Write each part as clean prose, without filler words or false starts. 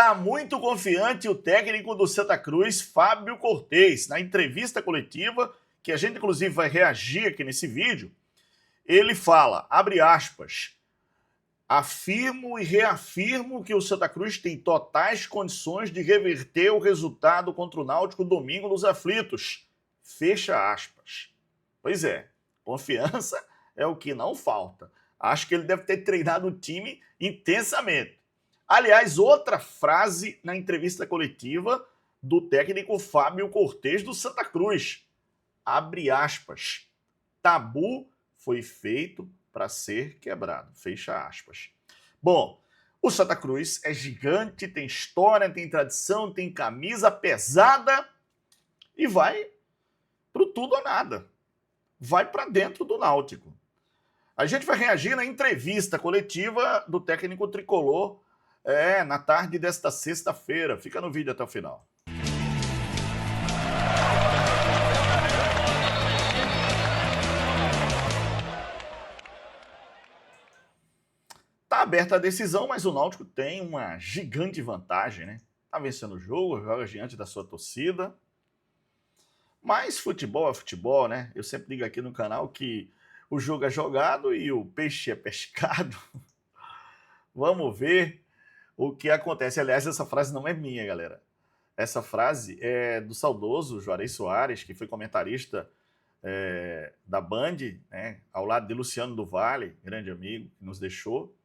Tá muito confiante o técnico do Santa Cruz, Fábio Cortez. Na entrevista coletiva, que a gente inclusive vai reagir aqui nesse vídeo, ele fala, abre aspas, afirmo e reafirmo que o Santa Cruz tem totais condições de reverter o resultado contra o Náutico domingo nos aflitos. Fecha aspas. Pois é, confiança é o que não falta. Acho que ele deve ter treinado o time intensamente. Aliás, outra frase na entrevista coletiva do técnico Fábio Cortez do Santa Cruz. Abre aspas. Tabu foi feito para ser quebrado. Fecha aspas. Bom, o Santa Cruz é gigante, tem história, tem tradição, tem camisa pesada e vai pro tudo ou nada. Vai para dentro do Náutico. A gente vai reagir na entrevista coletiva do técnico tricolor na tarde desta sexta-feira. Fica no vídeo até o final. Tá aberta a decisão, mas o Náutico tem uma gigante vantagem, né? Tá vencendo o jogo, joga diante da sua torcida. Mas futebol é futebol, né? Eu sempre digo aqui no canal que o jogo é jogado e o peixe é pescado. Vamos ver o que acontece. Aliás, essa frase não é minha, galera. Essa frase é do saudoso Juarez Soares, que foi comentarista da Band, né, ao lado de Luciano do Vale, grande amigo, que nos deixou.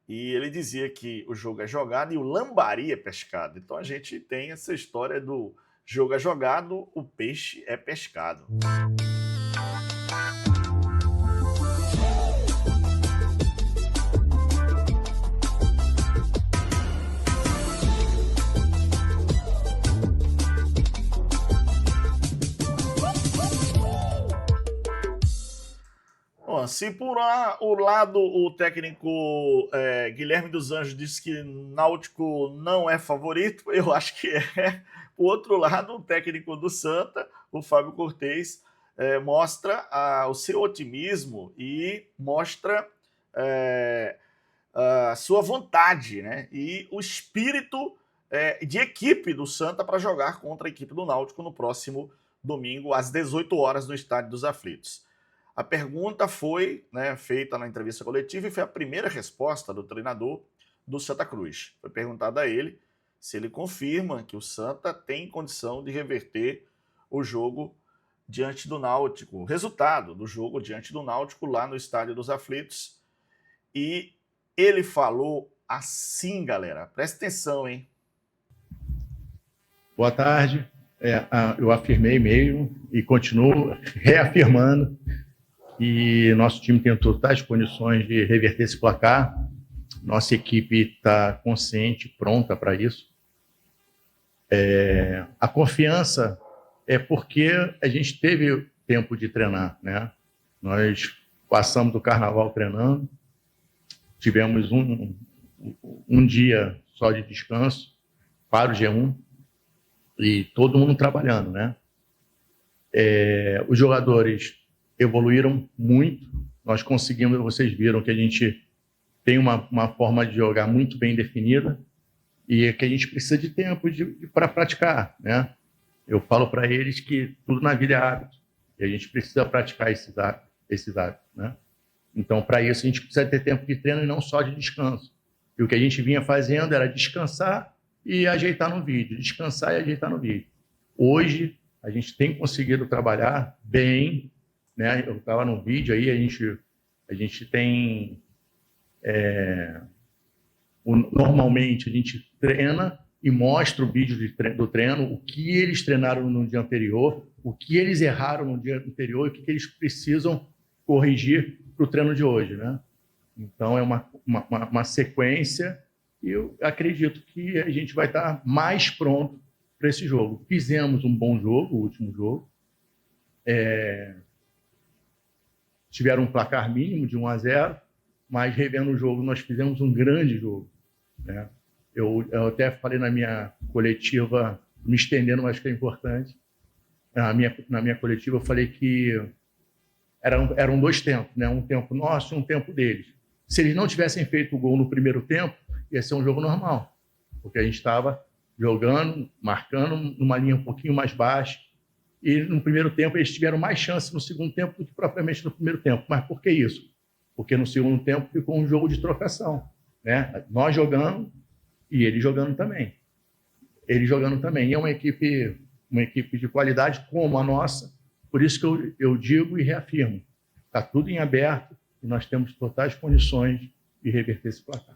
E ele dizia que o jogo é jogado e o lambari é pescado. Então a gente tem essa história do jogo é jogado, o peixe é pescado. Se por um lado o técnico Guilherme dos Anjos disse que Náutico não é favorito, eu acho que é. Por outro lado, o técnico do Santa, o Fábio Cortez, mostra o seu otimismo e mostra a sua vontade, né? E o espírito de equipe do Santa para jogar contra a equipe do Náutico no próximo domingo, às 18 horas, no Estádio dos Aflitos. A pergunta foi feita na entrevista coletiva e foi a primeira resposta do treinador do Santa Cruz. Foi perguntado a ele se ele confirma que o Santa tem condição de reverter o jogo diante do Náutico, o resultado do jogo diante do Náutico lá no Estádio dos Aflitos. E ele falou assim, galera. Presta atenção, hein? Boa tarde. Eu afirmei mesmo e continuo reafirmando que nosso time tem totais condições de reverter esse placar. Nossa equipe está consciente, pronta para isso. A confiança é porque a gente teve tempo de treinar, né? Nós passamos do carnaval treinando, tivemos um dia só de descanso para o G1 e todo mundo trabalhando, né? Os jogadores evoluíram muito. Nós conseguimos, vocês viram que a gente tem uma forma de jogar muito bem definida e que a gente precisa de tempo para praticar, né? Eu falo para eles que tudo na vida é hábito e a gente precisa praticar esses hábitos, né? Então, para isso, a gente precisa ter tempo de treino e não só de descanso. E o que a gente vinha fazendo era descansar e ajeitar no vídeo, descansar e ajeitar no vídeo. Hoje, a gente tem conseguido trabalhar bem, né? Eu estava no vídeo aí, a gente tem... normalmente, a gente treina e mostra o vídeo do treino, o que eles treinaram no dia anterior, o que eles erraram no dia anterior e o que eles precisam corrigir para o treino de hoje, né? Então, é uma sequência e eu acredito que a gente vai estar mais pronto para esse jogo. Fizemos um bom jogo, o último jogo. Tiveram um placar mínimo de 1-0, mas revendo o jogo, nós fizemos um grande jogo, né? Eu até falei na minha coletiva, me estendendo, mas que é importante. Na minha coletiva, eu falei que eram dois tempos, né? Um tempo nosso e um tempo deles. Se eles não tivessem feito o gol no primeiro tempo, ia ser um jogo normal. porque a gente estava jogando, marcando numa linha um pouquinho mais baixa, e no primeiro tempo eles tiveram mais chance no segundo tempo do que propriamente no primeiro tempo. Mas por que isso? Porque no segundo tempo ficou um jogo de trocação, né? Nós jogando e ele jogando também. Ele jogando também. E é uma equipe de qualidade como a nossa, por isso que eu digo e reafirmo, está tudo em aberto e nós temos totais condições de reverter esse placar.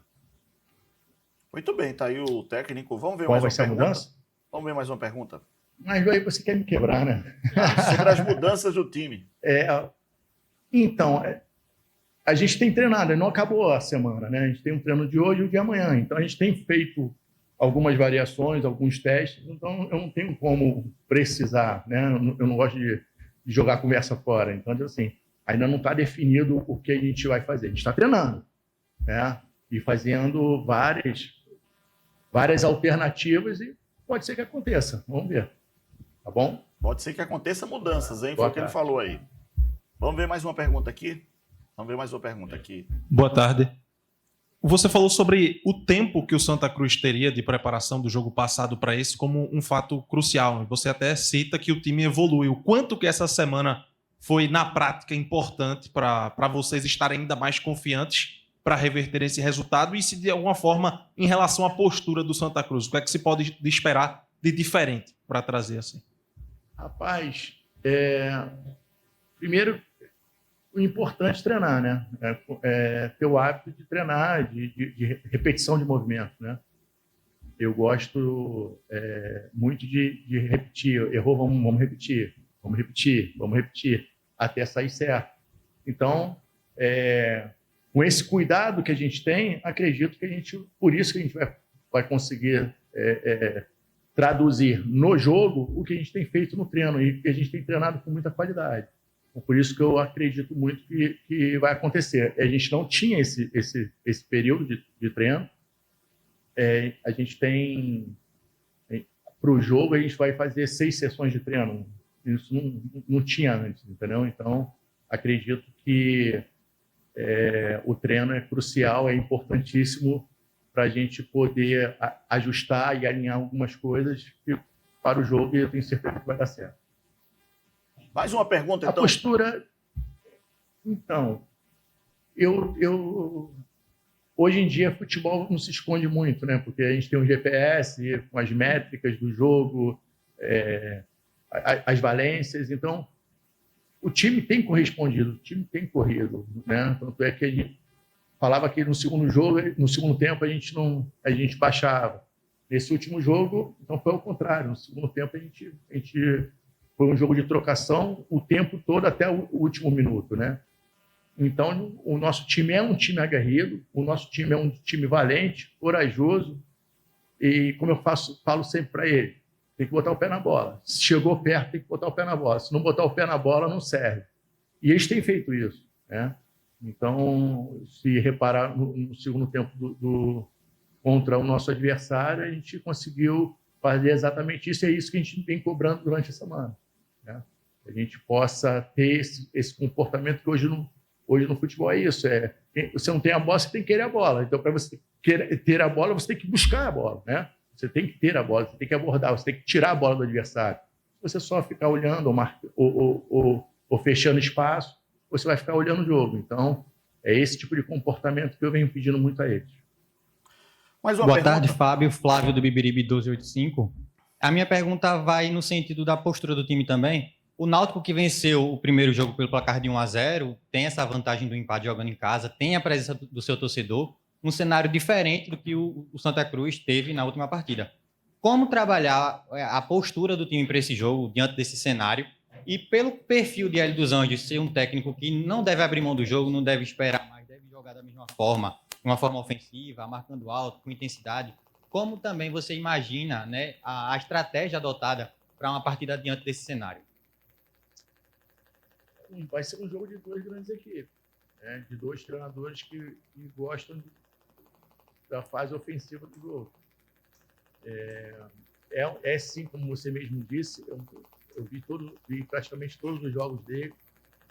Muito bem, tá aí o técnico. Vamos ver Qual mais vai uma ser a pergunta? mudança? Vamos ver mais uma pergunta. Mas aí você quer me quebrar, né? Sobre as mudanças do time. Então, a gente tem treinado, não acabou a semana, né? A gente tem um treino de hoje e o de amanhã. Então, a gente tem feito algumas variações, alguns testes. Então, eu não tenho como precisar, né? Eu não gosto de jogar a conversa fora. Então, assim, ainda não está definido o que a gente vai fazer. A gente está treinando, né? E fazendo várias alternativas e pode ser que aconteça. Vamos ver. Tá bom? Pode ser que aconteça mudanças, hein? Foi o que ele falou aí. Vamos ver mais uma pergunta aqui? Boa tarde. Você falou sobre o tempo que o Santa Cruz teria de preparação do jogo passado para esse como um fato crucial. Você até cita que o time evoluiu. Quanto que essa semana foi, na prática, importante para vocês estarem ainda mais confiantes para reverter esse resultado? E se, de alguma forma, em relação à postura do Santa Cruz, o que é que se pode esperar de diferente para trazer assim? Rapaz, primeiro, o importante é treinar, né? Ter o hábito de treinar, de repetição de movimento, né? Eu gosto muito de repetir. Errou, vamos repetir, até sair certo. Então, com esse cuidado que a gente tem, acredito que por isso que a gente vai conseguir traduzir no jogo o que a gente tem feito no treino e que a gente tem treinado com muita qualidade. Por isso que eu acredito muito que vai acontecer. A gente não tinha esse período de treino. A gente tem... Para o jogo, a gente vai fazer 6 sessões de treino. Isso não tinha antes, entendeu? Então, acredito que o treino é crucial, é importantíssimo para a gente poder ajustar e alinhar algumas coisas para o jogo, e eu tenho certeza que vai dar certo. Mais uma pergunta, então. A postura... Então, hoje em dia, futebol não se esconde muito, né? Porque a gente tem um GPS com as métricas do jogo, as valências. Então, o time tem correspondido, o time tem corrido, né? Tanto é que a gente falava que no segundo tempo, a gente baixava. Nesse último jogo, então foi ao contrário. No segundo tempo, a gente foi um jogo de trocação o tempo todo até o último minuto, né? Então, o nosso time é um time aguerrido, o nosso time é um time valente, corajoso, e como eu falo sempre para ele, tem que botar o pé na bola. Se chegou perto, tem que botar o pé na bola. Se não botar o pé na bola, não serve. E eles têm feito isso, né? Então, se reparar no segundo tempo contra o nosso adversário, a gente conseguiu fazer exatamente isso, e é isso que a gente vem cobrando durante a semana, né? A gente possa ter esse comportamento que hoje no futebol é isso. Você não tem a bola, você tem que querer a bola. Então, para você ter a bola, você tem que buscar a bola, né? Você tem que ter a bola, você tem que abordar, você tem que tirar a bola do adversário. Se você só ficar olhando ou fechando espaço, você vai ficar olhando o jogo. Então, é esse tipo de comportamento que eu venho pedindo muito a eles. Boa tarde, Fábio. Flávio do Bibiribe 1285. A minha pergunta vai no sentido da postura do time também. O Náutico, que venceu o primeiro jogo pelo placar de 1-0, tem essa vantagem do empate jogando em casa, tem a presença do seu torcedor, um cenário diferente do que o Santa Cruz teve na última partida. Como trabalhar a postura do time para esse jogo, diante desse cenário, e pelo perfil de Hélio dos Anjos ser um técnico que não deve abrir mão do jogo, não deve esperar mais, deve jogar da mesma forma, de uma forma ofensiva, marcando alto, com intensidade. Como também você imagina, né, a estratégia adotada para uma partida diante desse cenário? Vai ser um jogo de 2 grandes equipes, né? De 2 treinadores que gostam da fase ofensiva do jogo. Sim, como você mesmo disse, eu vi praticamente todos os jogos dele.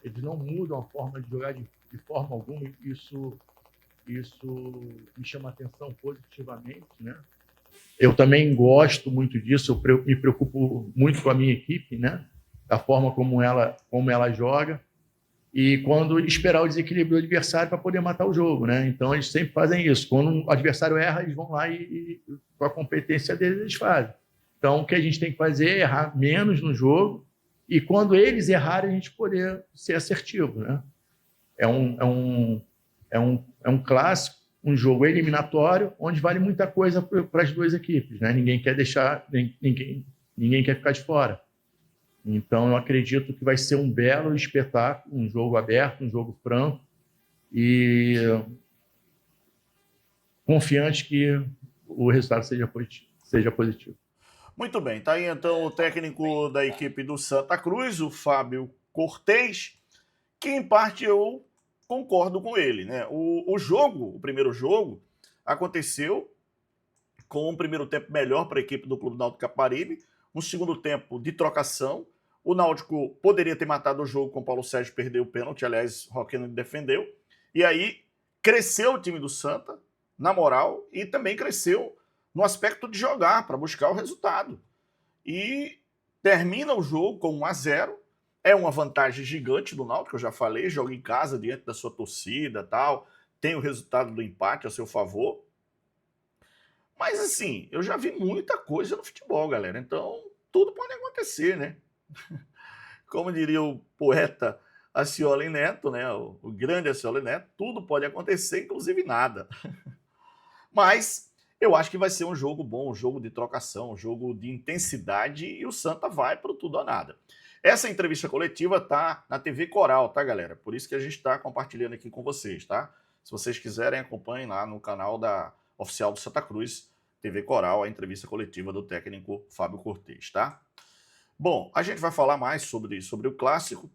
Eles não mudam a forma de jogar de forma alguma. Isso me chama a atenção positivamente, né? Eu também gosto muito disso, eu me preocupo muito com a minha equipe, né? Da forma como ela joga, e quando esperar o desequilíbrio do adversário para poder matar o jogo, né? Então eles sempre fazem isso. Quando o adversário erra, eles vão lá e com a competência deles, eles fazem. Então o que a gente tem que fazer é errar menos no jogo, e quando eles errarem, a gente poder ser assertivo, né? É um clássico, um jogo eliminatório, onde vale muita coisa para as duas equipes, né? Ninguém quer deixar, ninguém quer ficar de fora. Então, eu acredito que vai ser um belo espetáculo, um jogo aberto, um jogo franco, e confiante que o resultado seja positivo. Muito bem, tá aí então o técnico da equipe do Santa Cruz, o Fábio Cortez, que em parte eu concordo com ele, né? O primeiro jogo, aconteceu com um primeiro tempo melhor para a equipe do Clube Náutico Caparibe, um segundo tempo de trocação. O Náutico poderia ter matado o jogo com o Paulo Sérgio, perdeu o pênalti, aliás, Roqueno defendeu. E aí cresceu o time do Santa, na moral, e também cresceu no aspecto de jogar, para buscar o resultado. E termina o jogo com 1-0. É uma vantagem gigante do Náutico, eu já falei, joga em casa diante da sua torcida, tal, tem o resultado do empate a seu favor. Mas assim, eu já vi muita coisa no futebol, galera. Então, tudo pode acontecer, né? Como diria o poeta Acioli Neto, né? O grande Acioli Neto, tudo pode acontecer, inclusive nada. Mas eu acho que vai ser um jogo bom, um jogo de trocação, um jogo de intensidade, e o Santa vai pro tudo ou nada. Essa entrevista coletiva tá na TV Coral, tá, galera? Por isso que a gente está compartilhando aqui com vocês, tá? Se vocês quiserem, acompanhem lá no canal da oficial do Santa Cruz, TV Coral, a entrevista coletiva do técnico Fábio Cortez, tá? Bom, a gente vai falar mais sobre o clássico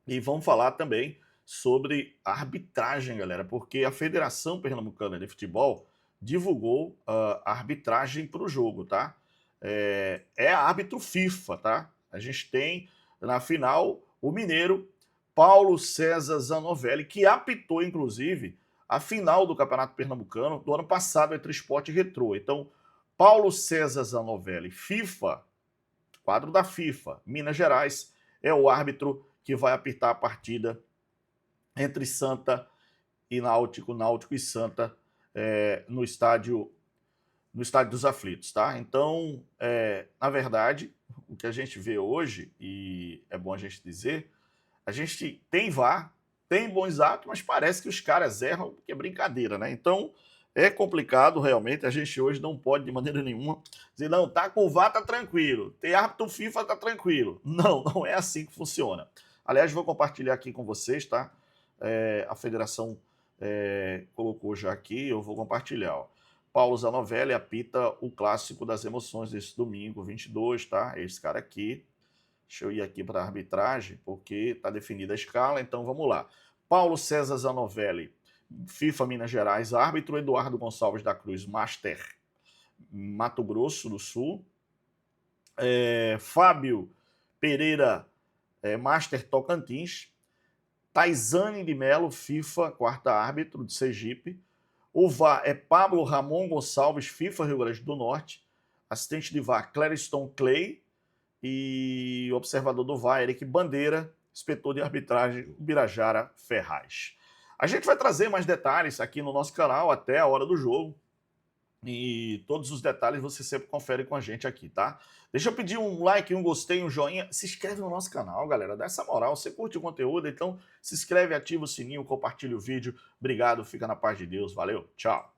e vamos falar também sobre a arbitragem, galera, porque a Federação Pernambucana de Futebol divulgou a arbitragem para o jogo, tá? É árbitro FIFA, tá? A gente tem na final o mineiro Paulo César Zanovelli, que apitou, inclusive, a final do Campeonato Pernambucano do ano passado entre Sport e Retrô. Então, Paulo César Zanovelli, FIFA, quadro da FIFA, Minas Gerais, é o árbitro que vai apitar a partida entre Santa e Náutico, Náutico e Santa, no estádio dos Aflitos, tá? Então, na verdade, o que a gente vê hoje, e é bom a gente dizer, a gente tem VAR, tem bons atos, mas parece que os caras erram, porque é brincadeira, né? Então, é complicado realmente, a gente hoje não pode de maneira nenhuma dizer, não, tá com o VAR, tá tranquilo, tem árbitro FIFA, tá tranquilo. Não, não é assim que funciona. Aliás, vou compartilhar aqui com vocês, tá? A federação colocou já aqui, eu vou compartilhar, ó. Paulo Zanovelli apita o clássico das emoções desse domingo, 22, tá? Esse cara aqui. Deixa eu ir aqui para a arbitragem, porque está definida a escala, então vamos lá. Paulo César Zanovelli, FIFA Minas Gerais, árbitro Eduardo Gonçalves da Cruz, Master Mato Grosso do Sul. Fábio Pereira, Master Tocantins. Taizane de Melo, FIFA, quarta árbitro de Sergipe. O VAR é Pablo Ramon Gonçalves, FIFA Rio Grande do Norte. Assistente de VAR, Clériston Clay. E observador do VAR, Eric Bandeira. Inspetor de arbitragem, Birajara Ferraz. A gente vai trazer mais detalhes aqui no nosso canal até a hora do jogo. E todos os detalhes você sempre confere com a gente aqui, tá? Deixa eu pedir um like, um gostei, um joinha. Se inscreve no nosso canal, galera. Dá essa moral. Você curte o conteúdo, então se inscreve, ativa o sininho, compartilha o vídeo. Obrigado, fica na paz de Deus. Valeu, tchau.